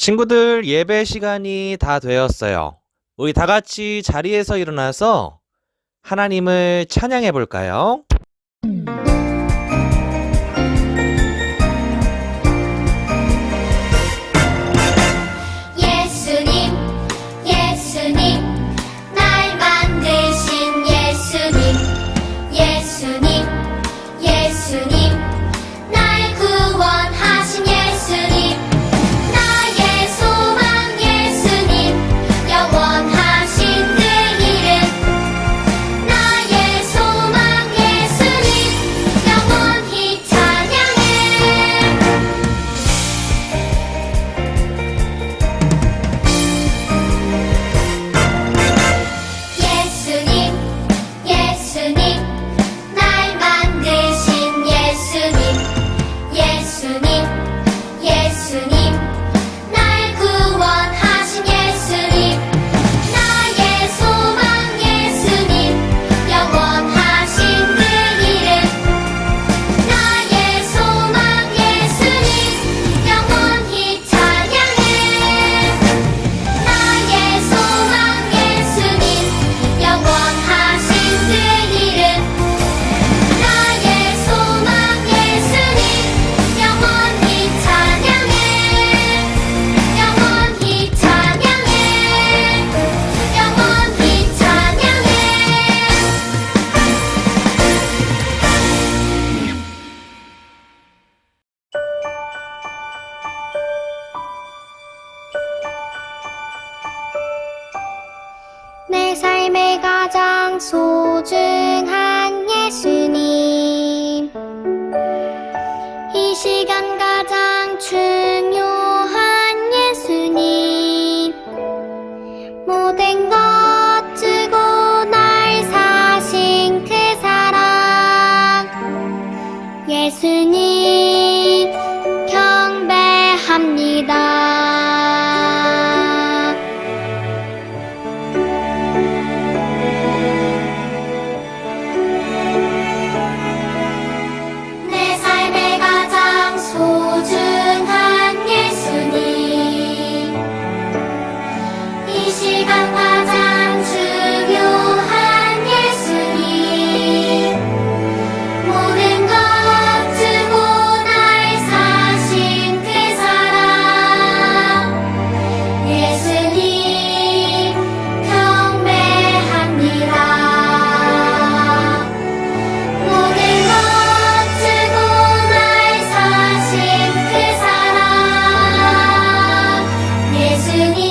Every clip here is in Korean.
친구들, 예배 시간이 다 되었어요. 우리 다 같이 자리에서 일어나서 하나님을 찬양해 볼까요? 예수님, 예수님, 날 만드신 예수님, 예수님, 예수님, 날 구원하신 예수님, 나의 소망 예수님, 영원하신 그 이름, 나의 소망 예수님, 영원히 찬양해. 예수님, 예수님, 날 만드신 예수님, 예수님, 예수님, 날 구원하신 예수님, 나의 소망 예수님, 영원하신 그 이름, 나의 소망 예수님, 영원히 찬양해. 나의 소망 예수님, 영원하신 그 이름, 나의 소망 예수님, 영원히 찬양해. 영원히 찬양해. 영원히 찬양해. 내 삶의 가장 소중한 예수님, 이 시간 가장 중요한 예수님, 모든 것 주고 날 사신 그 사랑, 예수님 경배합니다. 내 삶의 가장 소중한 예수님, 이 시간 가장 중요한 예수님, 모든 것 주고 날 사신 그 사랑, 예수님 경배합니다. 모든 것 주고 날 사신 그 사랑, 예수님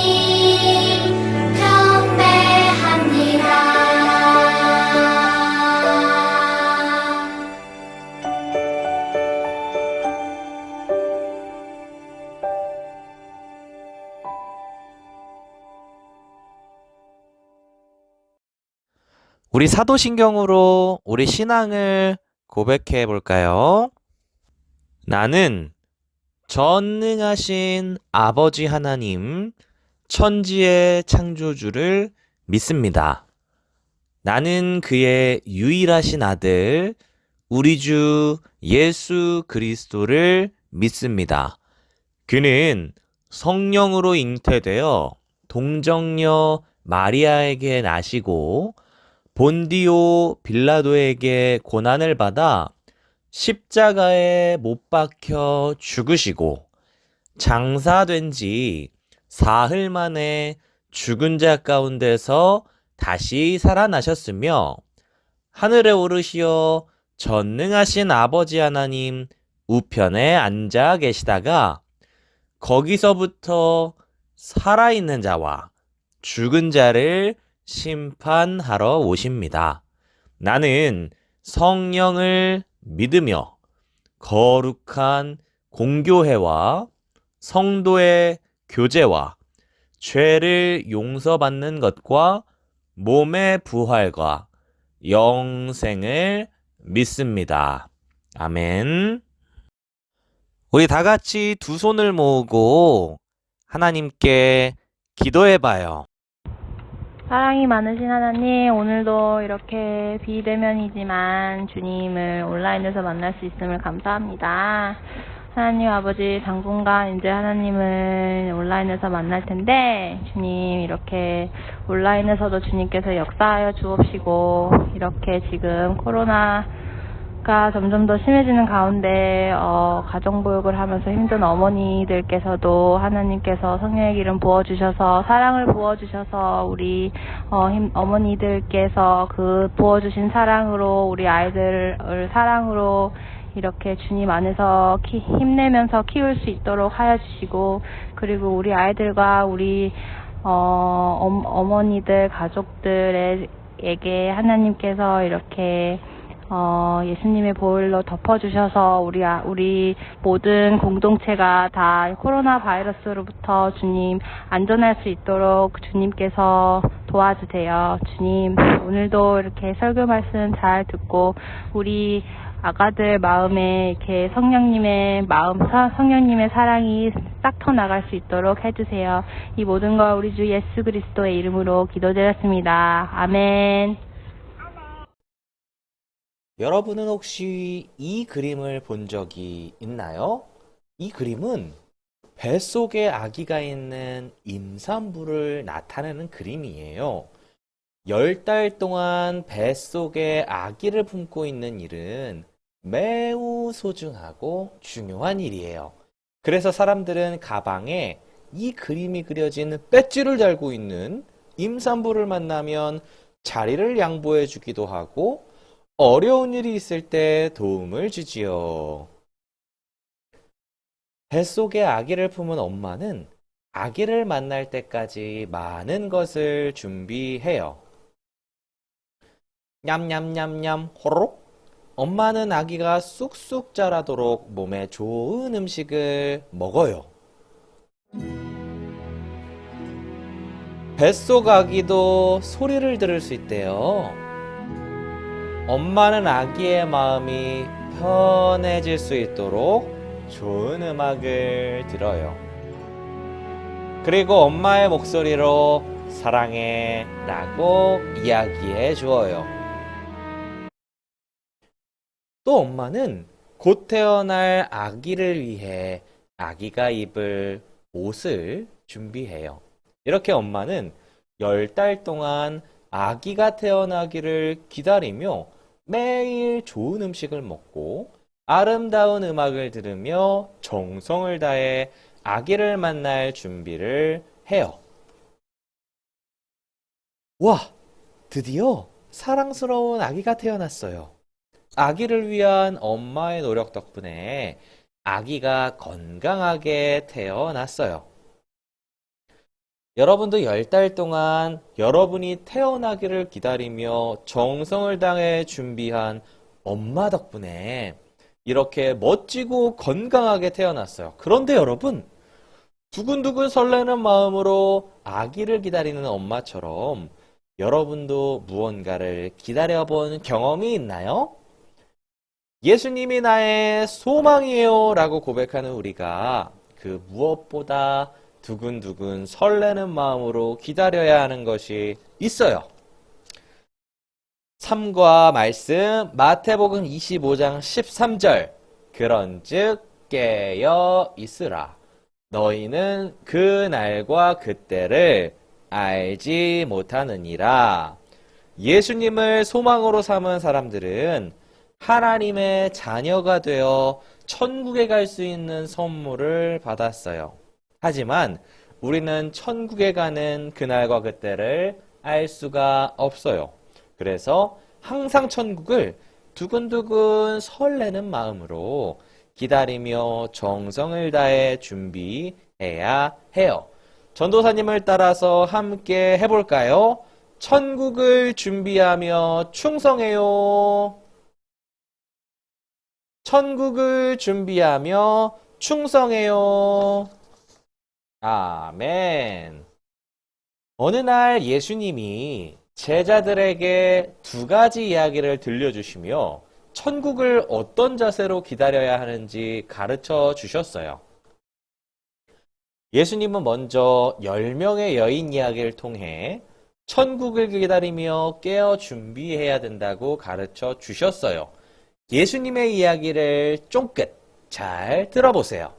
경배합니다. 우리 사도신경으로 우리 신앙을 고백해 볼까요? 나는 전능하신 아버지 하나님, 천지의 창조주를 믿습니다. 나는 그의 유일하신 아들, 우리 주 예수 그리스도를 믿습니다. 그는 성령으로 잉태되어 동정녀 마리아에게 나시고 본디오 빌라도에게 고난을 받아 십자가에 못 박혀 죽으시고 장사된 지 사흘 만에 죽은 자 가운데서 다시 살아나셨으며 하늘에 오르시어 전능하신 아버지 하나님 우편에 앉아 계시다가 거기서부터 살아있는 자와 죽은 자를 심판하러 오십니다. 나는 성령을 믿으며 거룩한 공교회와 성도의 교제와 죄를 용서받는 것과 몸의 부활과 영생을 믿습니다. 아멘. 우리 다 같이 두 손을 모으고 하나님께 기도해 봐요. 사랑이 많으신 하나님, 오늘도 이렇게 비대면이지만 주님을 온라인에서 만날 수 있음을 감사합니다. 하나님 아버지, 당분간 이제 하나님을 온라인에서 만날 텐데, 주님, 이렇게 온라인에서도 주님께서 역사하여 주옵시고, 이렇게 지금 코로나가 점점 더 심해지는 가운데, 가정보육을 하면서 힘든 어머니들께서도 하나님께서 성령의 기름 부어주셔서, 사랑을 부어주셔서, 우리, 어머니들께서 그 부어주신 사랑으로, 우리 아이들을 사랑으로, 이렇게 주님 안에서 힘내면서 키울 수 있도록 하여 주시고, 그리고 우리 아이들과 우리 어머니들, 가족들에게 하나님께서 이렇게 예수님의 보혈로 덮어주셔서 우리 모든 공동체가 다 코로나 바이러스로부터 주님 안전할 수 있도록 주님께서 도와주세요. 주님, 오늘도 이렇게 설교 말씀 잘 듣고 우리 아가들 마음에 이렇게 성령님의 사랑이 싹 터나갈 수 있도록 해주세요. 이 모든 걸 우리 주 예수 그리스도의 이름으로 기도드렸습니다. 아멘. 여러분은 혹시 이 그림을 본 적이 있나요? 이 그림은 뱃속에 아기가 있는 임산부를 나타내는 그림이에요. 10달 동안 뱃속에 아기를 품고 있는 일은 매우 소중하고 중요한 일이에요. 그래서 사람들은 가방에 이 그림이 그려진 배지를 달고 있는 임산부를 만나면 자리를 양보해 주기도 하고 어려운 일이 있을 때 도움을 주지요. 뱃속에 아기를 품은 엄마는 아기를 만날 때까지 많은 것을 준비해요. 냠냠냠냠 호로록. 엄마는 아기가 쑥쑥 자라도록 몸에 좋은 음식을 먹어요. 뱃속 아기도 소리를 들을 수 있대요. 엄마는 아기의 마음이 편해질 수 있도록 좋은 음악을 들어요. 그리고 엄마의 목소리로 사랑해 라고 이야기해 주어요. 또 엄마는 곧 태어날 아기를 위해 아기가 입을 옷을 준비해요. 이렇게 엄마는 10달 동안 아기가 태어나기를 기다리며 매일 좋은 음식을 먹고 아름다운 음악을 들으며 정성을 다해 아기를 만날 준비를 해요. 와, 드디어 사랑스러운 아기가 태어났어요. 아기를 위한 엄마의 노력 덕분에 아기가 건강하게 태어났어요. 여러분도 10달 동안 여러분이 태어나기를 기다리며 정성을 다해 준비한 엄마 덕분에 이렇게 멋지고 건강하게 태어났어요. 그런데 여러분, 두근두근 설레는 마음으로 아기를 기다리는 엄마처럼 여러분도 무언가를 기다려본 경험이 있나요? 예수님이 나의 소망이에요 라고 고백하는 우리가 그 무엇보다 두근두근 설레는 마음으로 기다려야 하는 것이 있어요. 삼과 말씀 마태복음 25장 13절. 그런즉 깨어 있으라. 너희는 그 날과 그때를 알지 못하느니라. 예수님을 소망으로 삼은 사람들은 하나님의 자녀가 되어 천국에 갈 수 있는 선물을 받았어요. 하지만 우리는 천국에 가는 그날과 그때를 알 수가 없어요. 그래서 항상 천국을 두근두근 설레는 마음으로 기다리며 정성을 다해 준비해야 해요. 전도사님을 따라서 함께 해볼까요? 천국을 준비하며 충성해요. 천국을 준비하며 충성해요. 아멘. 어느 날 예수님이 제자들에게 2가지 이야기를 들려주시며 천국을 어떤 자세로 기다려야 하는지 가르쳐 주셨어요. 예수님은 먼저 10명의 여인 이야기를 통해 천국을 기다리며 깨어 준비해야 된다고 가르쳐 주셨어요. 예수님의 이야기를 쫑긋 잘 들어보세요.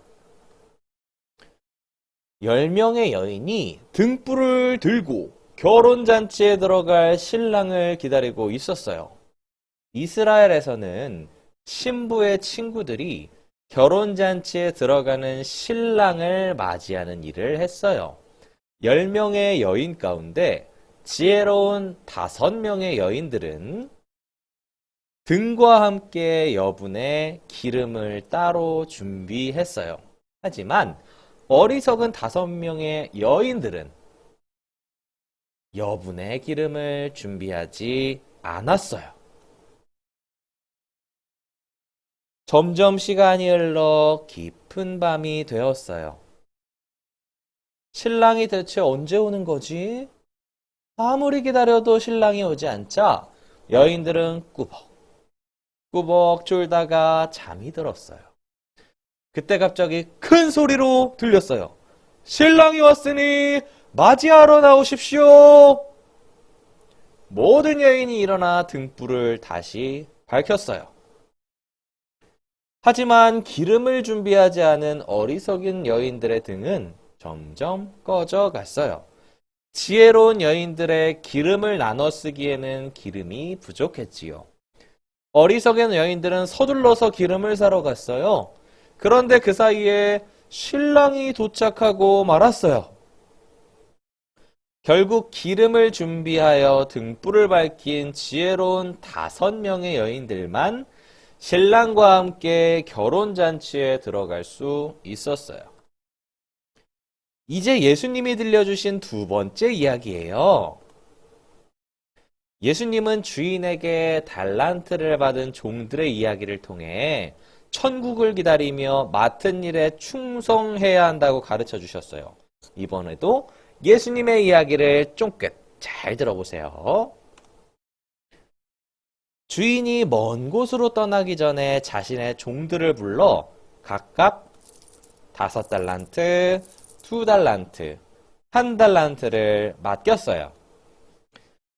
10명의 여인이 등불을 들고 결혼잔치에 들어갈 신랑을 기다리고 있었어요. 이스라엘에서는 신부의 친구들이 결혼잔치에 들어가는 신랑을 맞이하는 일을 했어요. 10명의 여인 가운데 지혜로운 5명의 여인들은 등과 함께 여분의 기름을 따로 준비했어요. 하지만 어리석은 5명의 여인들은 여분의 기름을 준비하지 않았어요. 점점 시간이 흘러 깊은 밤이 되었어요. 신랑이 대체 언제 오는 거지? 아무리 기다려도 신랑이 오지 않자 여인들은 꾸벅꾸벅 졸다가 잠이 들었어요. 그때 갑자기 큰 소리로 들렸어요. 신랑이 왔으니 맞이하러 나오십시오. 모든 여인이 일어나 등불을 다시 밝혔어요. 하지만 기름을 준비하지 않은 어리석은 여인들의 등은 점점 꺼져 갔어요. 지혜로운 여인들의 기름을 나눠 쓰기에는 기름이 부족했지요. 어리석은 여인들은 서둘러서 기름을 사러 갔어요. 그런데 그 사이에 신랑이 도착하고 말았어요. 결국 기름을 준비하여 등불을 밝힌 지혜로운 5명의 여인들만 신랑과 함께 결혼잔치에 들어갈 수 있었어요. 이제 예수님이 들려주신 두 번째 이야기예요. 예수님은 주인에게 달란트를 받은 종들의 이야기를 통해 천국을 기다리며 맡은 일에 충성해야 한다고 가르쳐 주셨어요. 이번에도 예수님의 이야기를 쫑긋 잘 들어보세요. 주인이 먼 곳으로 떠나기 전에 자신의 종들을 불러 각각 5달란트, 2달란트, 1달란트를 맡겼어요.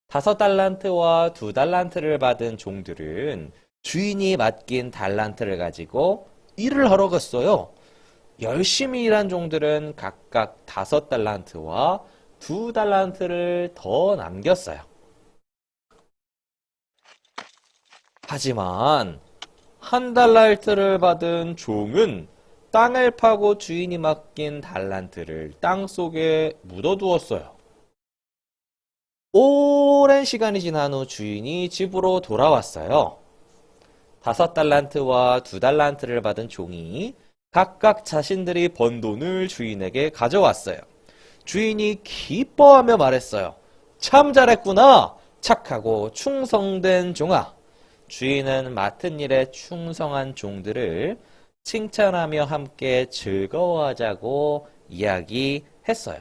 5달란트와 2달란트를 받은 종들은 주인이 맡긴 달란트를 가지고 일을 하러 갔어요. 열심히 일한 종들은 각각 5달란트와 2달란트를 더 남겼어요. 하지만 1달란트를 받은 종은 땅을 파고 주인이 맡긴 달란트를 땅 속에 묻어두었어요. 오랜 시간이 지난 후 주인이 집으로 돌아왔어요. 5달란트와 2달란트를 받은 종이 각각 자신들이 번 돈을 주인에게 가져왔어요. 주인이 기뻐하며 말했어요. 참 잘했구나. 착하고 충성된 종아. 주인은 맡은 일에 충성한 종들을 칭찬하며 함께 즐거워하자고 이야기했어요.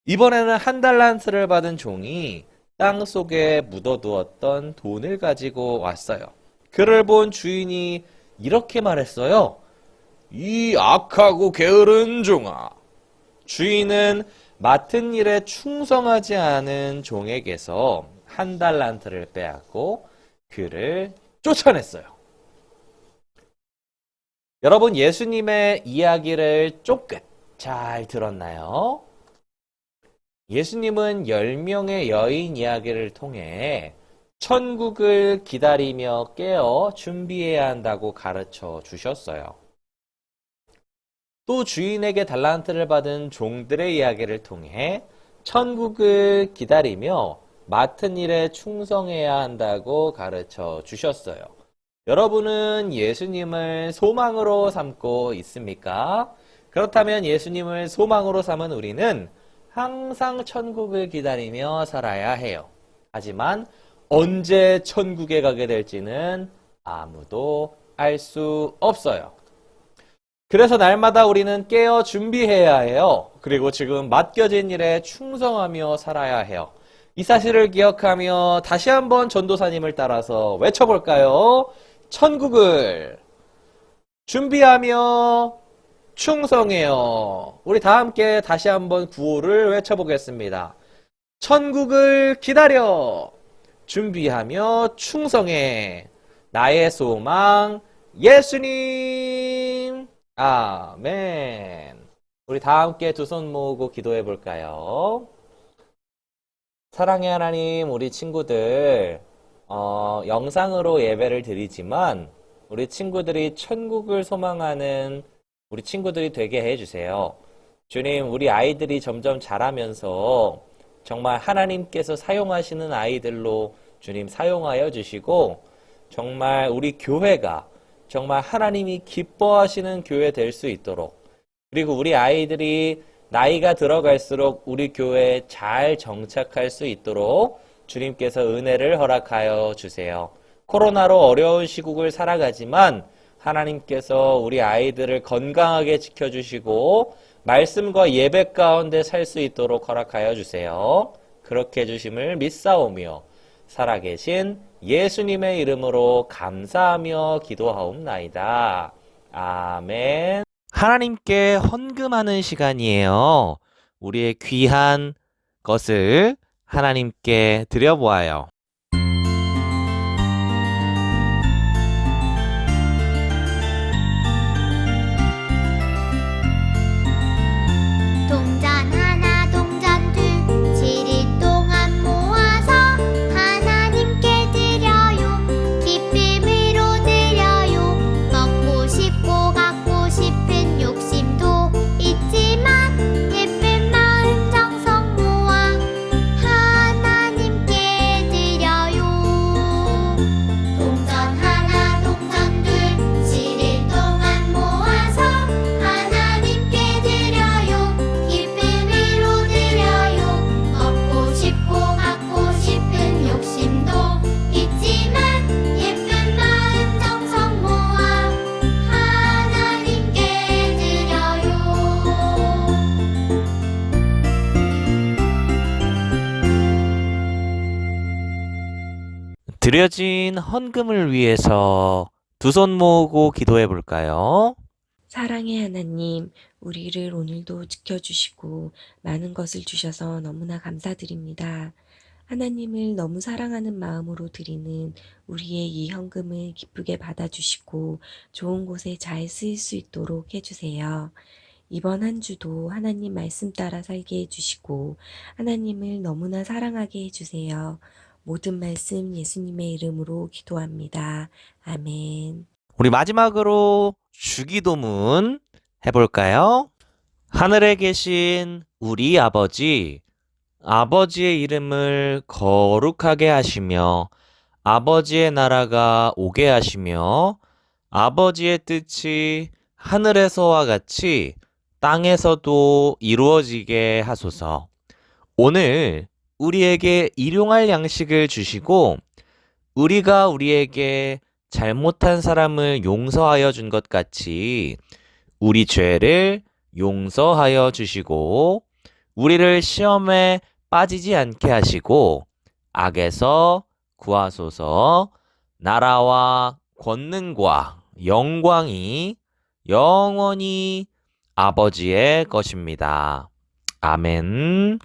이번에는 1달란트를 받은 종이 땅 속에 묻어두었던 돈을 가지고 왔어요. 그를 본 주인이 이렇게 말했어요. 이 악하고 게으른 종아. 주인은 맡은 일에 충성하지 않은 종에게서 1달란트를 빼앗고 그를 쫓아냈어요. 여러분, 예수님의 이야기를 쫑긋 잘 들었나요? 예수님은 10명의 여인 이야기를 통해 천국을 기다리며 깨어 준비해야 한다고 가르쳐 주셨어요. 또 주인에게 달란트를 받은 종들의 이야기를 통해 천국을 기다리며 맡은 일에 충성해야 한다고 가르쳐 주셨어요. 여러분은 예수님을 소망으로 삼고 있습니까? 그렇다면 예수님을 소망으로 삼은 우리는 항상 천국을 기다리며 살아야 해요. 하지만 언제 천국에 가게 될지는 아무도 알 수 없어요. 그래서 날마다 우리는 깨어 준비해야 해요. 그리고 지금 맡겨진 일에 충성하며 살아야 해요. 이 사실을 기억하며 다시 한번 전도사님을 따라서 외쳐볼까요? 천국을 준비하며 충성해요. 우리 다 함께 다시 한번 구호를 외쳐보겠습니다. 천국을 기다려 준비하며 충성해. 나의 소망 예수님. 아멘. 우리 다 함께 두 손 모으고 기도해 볼까요? 사랑의 하나님, 우리 친구들, 영상으로 예배를 드리지만, 우리 친구들이 천국을 소망하는 우리 친구들이 되게 해주세요. 주님, 우리 아이들이 점점 자라면서 정말 하나님께서 사용하시는 아이들로 주님 사용하여 주시고, 정말 우리 교회가 정말 하나님이 기뻐하시는 교회 될 수 있도록, 그리고 우리 아이들이 나이가 들어갈수록 우리 교회에 잘 정착할 수 있도록 주님께서 은혜를 허락하여 주세요. 코로나로 어려운 시국을 살아가지만 하나님께서 우리 아이들을 건강하게 지켜주시고 말씀과 예배 가운데 살 수 있도록 허락하여 주세요. 그렇게 해주심을 믿사오며 살아계신 예수님의 이름으로 감사하며 기도하옵나이다. 아멘. 하나님께 헌금하는 시간이에요. 우리의 귀한 것을 하나님께 드려보아요. 동전 하나 동전 둘 7일 동안 모아서 하나님께 드려요. 기쁨으로 드려요. 먹고 싶고 갖고 싶은 욕심도 있지만 예쁜 마음 정성 모아 하나님께 드려요. 동전 하나 동전 둘 7일 동안 모아서 하나님께 드려요. 기쁨으로 드려요. 먹고 싶고 갖고 싶은 욕심도 있지만 예쁜 마음 정성 모아 하나님께 드려요. 드려진 헌금을 위해서 두 손 모으고 기도해 볼까요? 사랑의 하나님, 우리를 오늘도 지켜주시고 많은 것을 주셔서 너무나 감사드립니다. 하나님을 너무 사랑하는 마음으로 드리는 우리의 이 헌금을 기쁘게 받아주시고 좋은 곳에 잘 쓰일 수 있도록 해주세요. 이번 한 주도 하나님 말씀 따라 살게 해주시고 하나님을 너무나 사랑하게 해주세요. 모든 말씀 예수님의 이름으로 기도합니다. 아멘. 우리 마지막으로 주기도문 해볼까요? 하늘에 계신 우리 아버지, 아버지의 이름을 거룩하게 하시며 아버지의 나라가 오게 하시며 아버지의 뜻이 하늘에서와 같이 땅에서도 이루어지게 하소서. 오늘 우리에게 일용할 양식을 주시고 우리가 우리에게 잘못한 사람을 용서하여 준 것 같이 우리 죄를 용서하여 주시고 우리를 시험에 빠지지 않게 하시고 악에서 구하소서. 나라와 권능과 영광이 영원히 아버지의 것입니다. 아멘.